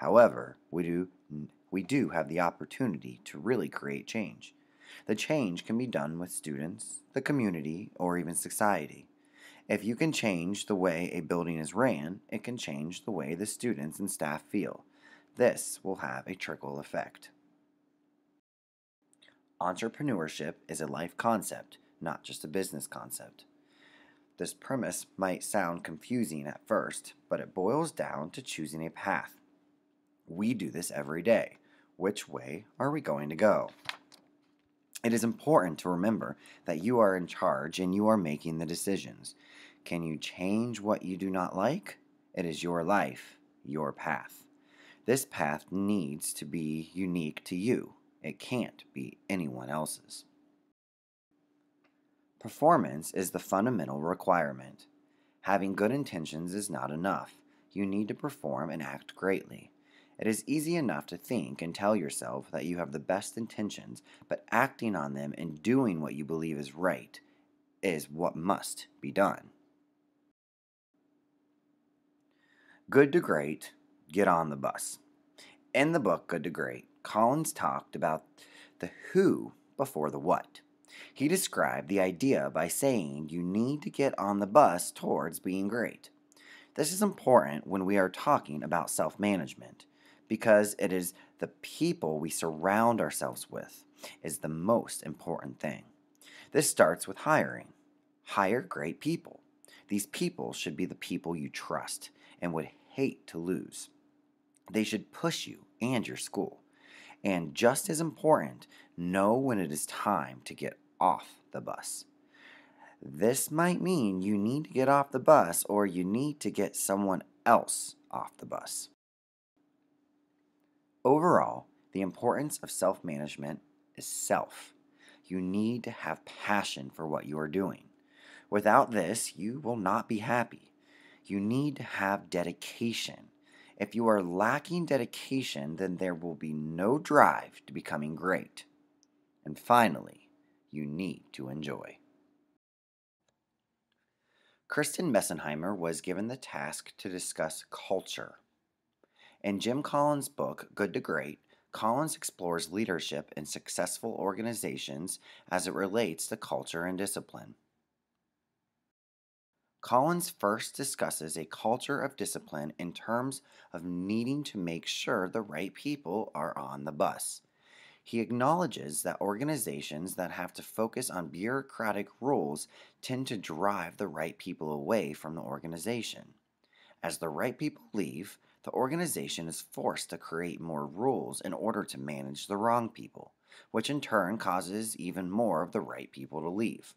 However, we do have the opportunity to really create change. The change can be done with students, the community, or even society. If you can change the way a building is ran, it can change the way the students and staff feel. This will have a trickle effect. Entrepreneurship is a life concept, not just a business concept. This premise might sound confusing at first, but it boils down to choosing a path. We do this every day. Which way are we going to go? It is important to remember that you are in charge and you are making the decisions. Can you change what you do not like? It is your life, your path. This path needs to be unique to you. It can't be anyone else's. Performance is the fundamental requirement. Having good intentions is not enough. You need to perform and act greatly. It is easy enough to think and tell yourself that you have the best intentions, but acting on them and doing what you believe is right is what must be done. Good to Great, get on the bus. In the book Good to Great, Collins talked about the who before the what. He described the idea by saying you need to get on the bus towards being great. This is important when we are talking about self-management because it is the people we surround ourselves with is the most important thing. This starts with hiring. Hire great people. These people should be the people you trust and would hate to lose. They should push you and your school. And just as important, know when it is time to get off the bus. This might mean you need to get off the bus or you need to get someone else off the bus. Overall, the importance of self-management is self. You need to have passion for what you are doing. Without this, you will not be happy. You need to have dedication. If you are lacking dedication, then there will be no drive to becoming great. And finally, you need to enjoy. Kristen Messenheimer was given the task to discuss culture. In Jim Collins' book, Good to Great, Collins explores leadership in successful organizations as it relates to culture and discipline. Collins first discusses a culture of discipline in terms of needing to make sure the right people are on the bus. He acknowledges that organizations that have to focus on bureaucratic rules tend to drive the right people away from the organization. As the right people leave, the organization is forced to create more rules in order to manage the wrong people, which in turn causes even more of the right people to leave.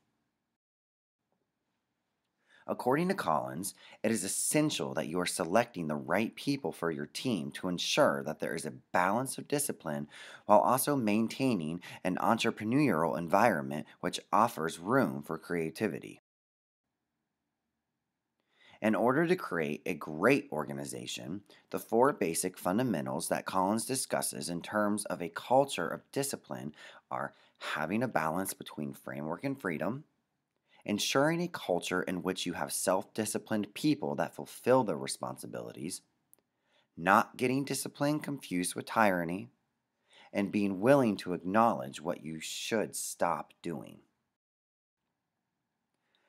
According to Collins, it is essential that you are selecting the right people for your team to ensure that there is a balance of discipline while also maintaining an entrepreneurial environment which offers room for creativity. In order to create a great organization, the four basic fundamentals that Collins discusses in terms of a culture of discipline are having a balance between framework and freedom, ensuring a culture in which you have self-disciplined people that fulfill their responsibilities, not getting discipline confused with tyranny, and being willing to acknowledge what you should stop doing.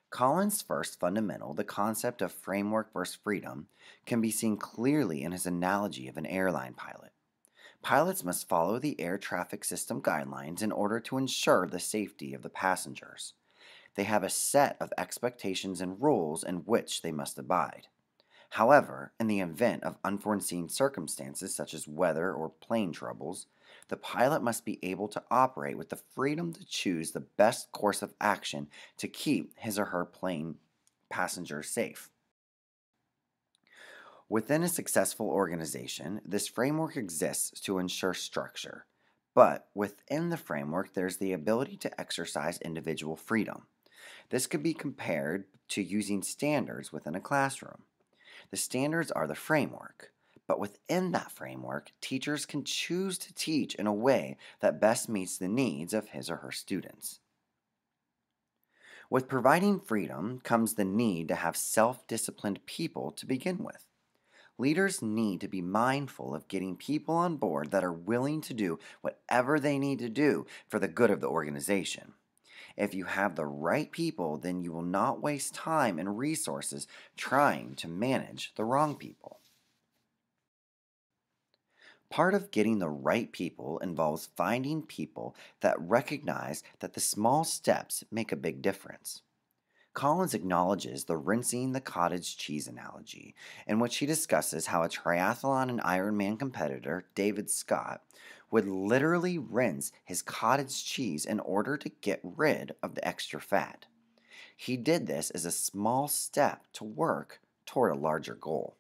Collins' first fundamental, the concept of framework versus freedom, can be seen clearly in his analogy of an airline pilot. Pilots must follow the air traffic system guidelines in order to ensure the safety of the passengers. They have a set of expectations and rules in which they must abide. However, in the event of unforeseen circumstances such as weather or plane troubles, the pilot must be able to operate with the freedom to choose the best course of action to keep his or her plane passengers safe. Within a successful organization, this framework exists to ensure structure, but within the framework, there's the ability to exercise individual freedom. This could be compared to using standards within a classroom. The standards are the framework, but within that framework, teachers can choose to teach in a way that best meets the needs of his or her students. With providing freedom comes the need to have self-disciplined people to begin with. Leaders need to be mindful of getting people on board that are willing to do whatever they need to do for the good of the organization. If you have the right people, then you will not waste time and resources trying to manage the wrong people. Part of getting the right people involves finding people that recognize that the small steps make a big difference. Collins acknowledges the rinsing the cottage cheese analogy, in which he discusses how a triathlon and Ironman competitor, David Scott, would literally rinse his cottage cheese in order to get rid of the extra fat. He did this as a small step to work toward a larger goal.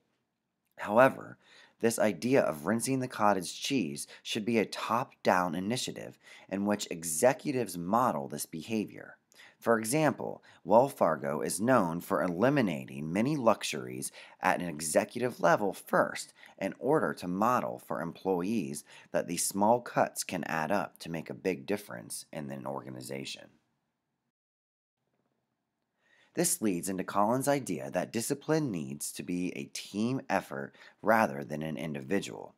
However, this idea of rinsing the cottage cheese should be a top-down initiative in which executives model this behavior. For example, Wells Fargo is known for eliminating many luxuries at an executive level first in order to model for employees that these small cuts can add up to make a big difference in an organization. This leads into Collins' idea that discipline needs to be a team effort rather than an individual.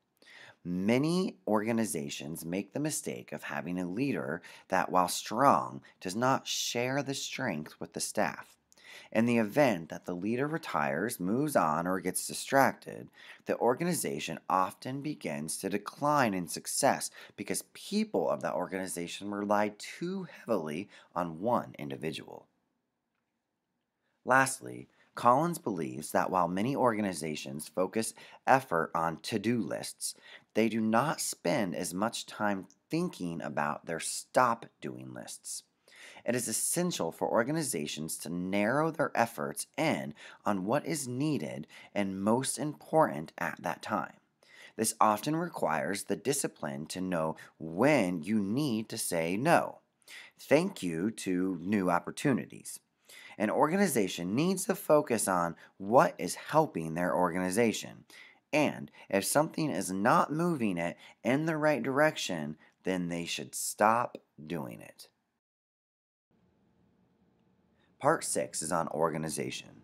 Many organizations make the mistake of having a leader that, while strong, does not share the strength with the staff. In the event that the leader retires, moves on, or gets distracted, the organization often begins to decline in success because people of that organization rely too heavily on one individual. Lastly, Collins believes that while many organizations focus effort on to-do lists, they do not spend as much time thinking about their stop-doing lists. It is essential for organizations to narrow their efforts in on what is needed and most important at that time. This often requires the discipline to know when you need to say no. Thank you to new opportunities. An organization needs to focus on what is helping their organization. And if something is not moving it in the right direction, then they should stop doing it. Part 6 is on organization.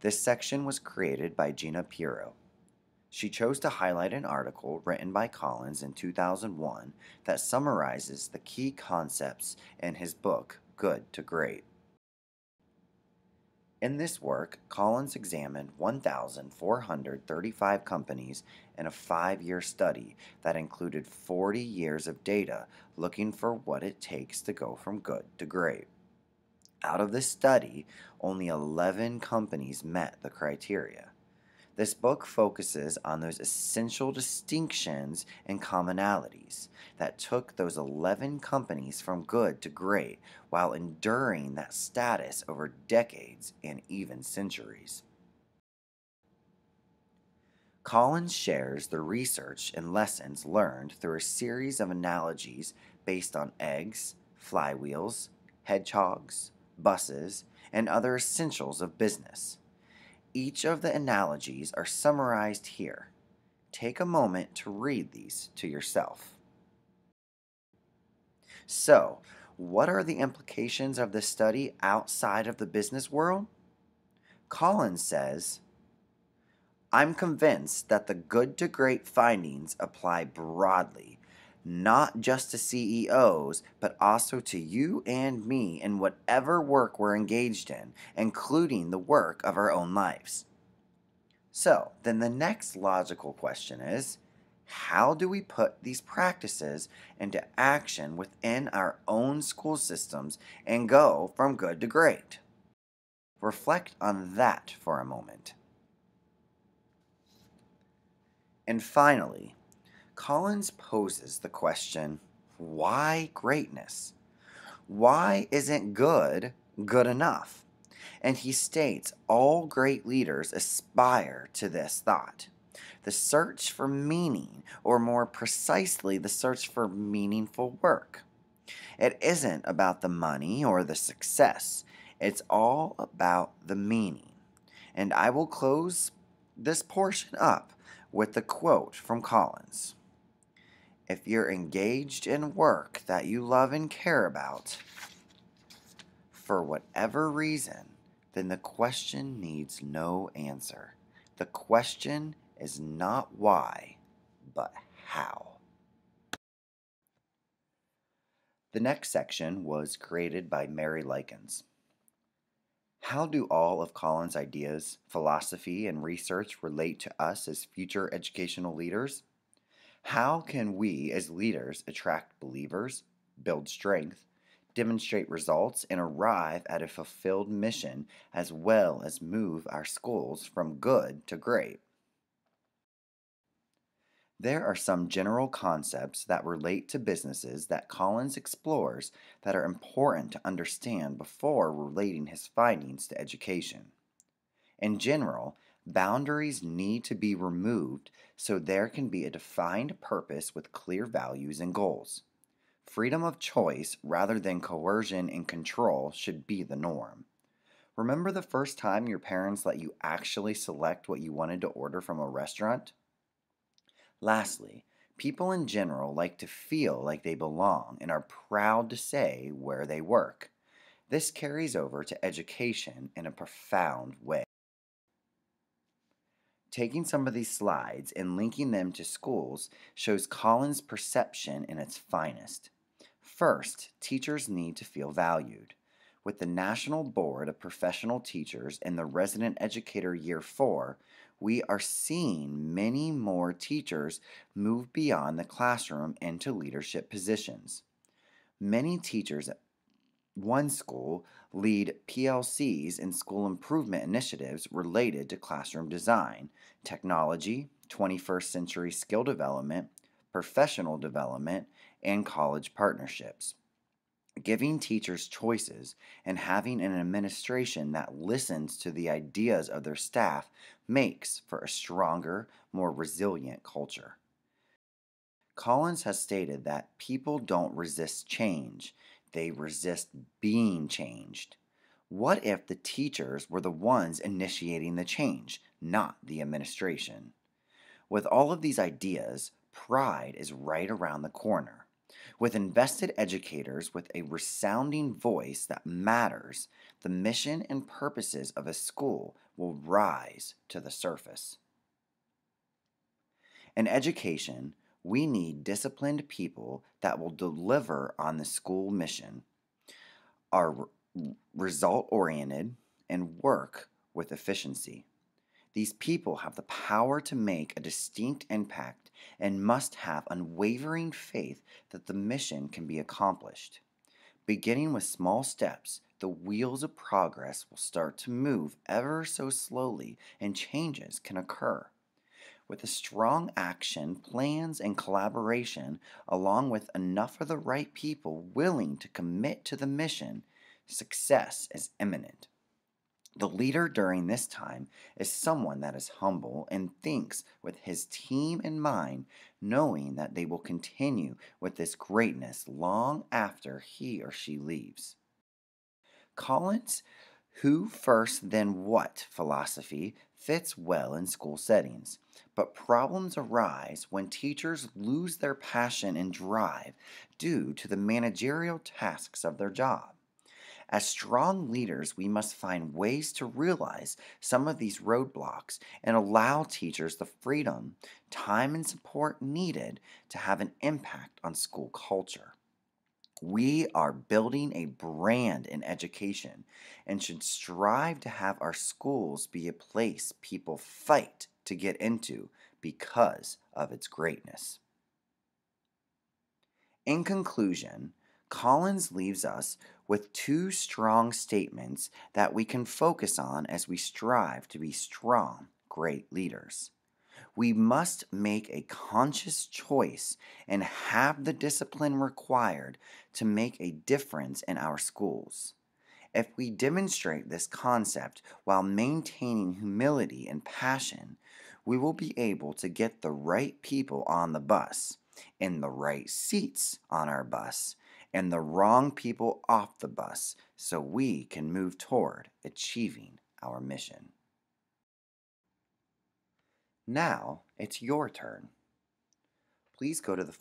This section was created by Gina Pirro. She chose to highlight an article written by Collins in 2001 that summarizes the key concepts in his book, Good to Great. In this work, Collins examined 1,435 companies in a 5-year study that included 40 years of data looking for what it takes to go from good to great. Out of this study, only 11 companies met the criteria. This book focuses on those essential distinctions and commonalities that took those 11 companies from good to great while enduring that status over decades and even centuries. Collins shares the research and lessons learned through a series of analogies based on eggs, flywheels, hedgehogs, buses, and other essentials of business. Each of the analogies are summarized here. Take a moment to read these to yourself. So, what are the implications of this study outside of the business world? Collins says, I'm convinced that the good to great findings apply broadly, not just to CEOs, but also to you and me in whatever work we're engaged in, including the work of our own lives. So, then the next logical question is, how do we put these practices into action within our own school systems and go from good to great? Reflect on that for a moment. And finally, Collins poses the question, why greatness? Why isn't good good enough? And he states all great leaders aspire to this thought. The search for meaning, or more precisely, the search for meaningful work. It isn't about the money or the success. It's all about the meaning. And I will close this portion up with the quote from Collins. If you're engaged in work that you love and care about, for whatever reason, then the question needs no answer. The question is not why, but how. The next section was created by Mary Likens. How do all of Collins' ideas, philosophy, and research relate to us as future educational leaders? How can we as leaders attract believers, build strength, demonstrate results, and arrive at a fulfilled mission as well as move our schools from good to great? There are some general concepts that relate to businesses that Collins explores that are important to understand before relating his findings to education. In general, boundaries need to be removed so there can be a defined purpose with clear values and goals. Freedom of choice rather than coercion and control should be the norm. Remember the first time your parents let you actually select what you wanted to order from a restaurant? Lastly, people in general like to feel like they belong and are proud to say where they work. This carries over to education in a profound way. Taking some of these slides and linking them to schools shows Collins' perception in its finest. First, teachers need to feel valued. With the National Board of Professional Teachers and the Resident Educator Year 4, we are seeing many more teachers move beyond the classroom into leadership positions. Many teachers at one school lead PLCs and school improvement initiatives related to classroom design, technology, 21st century skill development, professional development, and college partnerships. Giving teachers choices and having an administration that listens to the ideas of their staff makes for a stronger, more resilient culture. Collins has stated that people don't resist change, they resist being changed. What if the teachers were the ones initiating the change, not the administration? With all of these ideas, pride is right around the corner. With invested educators with a resounding voice that matters, the mission and purposes of a school will rise to the surface. In education, we need disciplined people that will deliver on the school mission, are result oriented, and work with efficiency. These people have the power to make a distinct impact and must have unwavering faith that the mission can be accomplished. Beginning with small steps, the wheels of progress will start to move ever so slowly and changes can occur. With a strong action, plans, and collaboration, along with enough of the right people willing to commit to the mission, success is imminent. The leader during this time is someone that is humble and thinks with his team in mind, knowing that they will continue with this greatness long after he or she leaves. Collins' who first then what philosophy fits well in school settings, but problems arise when teachers lose their passion and drive due to the managerial tasks of their job. As strong leaders, we must find ways to realize some of these roadblocks and allow teachers the freedom, time, and support needed to have an impact on school culture. We are building a brand in education and should strive to have our schools be a place people fight to get into because of its greatness. In conclusion, Collins leaves us with two strong statements that we can focus on as we strive to be strong, great leaders. We must make a conscious choice and have the discipline required to make a difference in our schools. If we demonstrate this concept while maintaining humility and passion, we will be able to get the right people on the bus, in the right seats on our bus, and the wrong people off the bus so we can move toward achieving our mission. Now it's your turn. Please go to the